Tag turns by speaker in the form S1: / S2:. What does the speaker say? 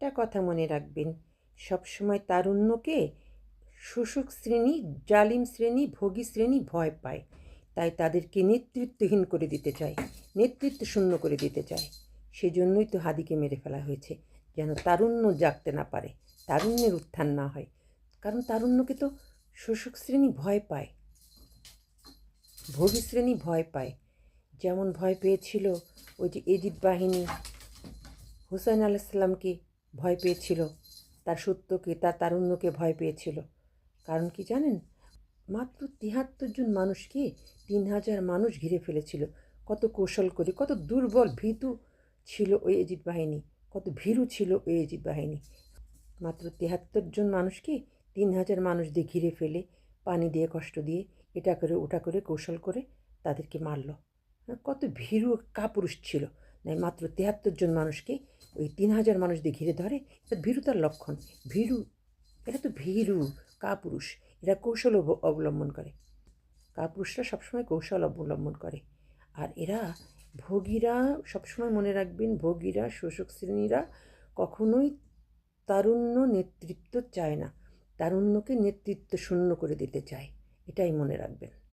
S1: একটা কথা মনে রাখবেন, সবসময় তারুণ্যকে শোষক শ্রেণী, জালিম শ্রেণী, ভোগী শ্রেণী ভয় পায়। তাই তাদেরকে নেতৃত্বহীন করে দিতে চায়, নেতৃত্ব শূন্য করে দিতে চায়। সেজন্যই তো হাদিকে মেরে ফেলা হয়েছে, যেন তারুণ্য জাগতে না পারে, তারুণ্যের উত্থান না হয়। কারণ তারুণ্যকে তো শোষক শ্রেণী ভয় পায়, ভোগী শ্রেণী ভয় পায়। যেমন ভয় পেয়েছিল ওই যে এজিদ বাহিনী হুসাইন আলাইসাল্লামকে ভয় পেয়েছিল, তার সত্যকে, তার তারুণ্যকে ভয় পেয়েছিল। কারণ কি জানেন, মাত্র ৭৩ জন মানুষকে ৩,০০০ মানুষ ঘিরে ফেলেছিল। কত কৌশল করে, কত দুর্বল ভীতু ছিল ওই এজিদ বাহিনী, কত ভীরু ছিল ওই এজিদ বাহিনী। মাত্র ৭৩ জন মানুষকে ৩,০০০ মানুষ দিয়ে ঘিরে ফেলে, পানি দিয়ে, কষ্ট দিয়ে, এটা করে ওটা করে, কৌশল করে তাদেরকে মারল। কত ভীরু কাপুরুষ ছিল! মাত্র ৭৩ জন মানুষকে ওই ৩,০০০ মানুষ দিয়ে ঘিরে ধরে, এটা ভীরুতার লক্ষণ। ভীরু, এটা তো ভীরু কাপুরুষ। এরা কৌশল অবলম্বন করে। কাপুরুষরা সবসময় কৌশল অবলম্বন করে। আর এরা ভোগীরা, সবসময় মনে রাখবেন, ভোগীরা, শোষক শ্রেণীরা কখনোই তারুণ্য নেতৃত্ব চায় না, তারুণ্যকে নেতৃত্ব শূন্য করে দিতে চায়। এটাই মনে রাখবেন।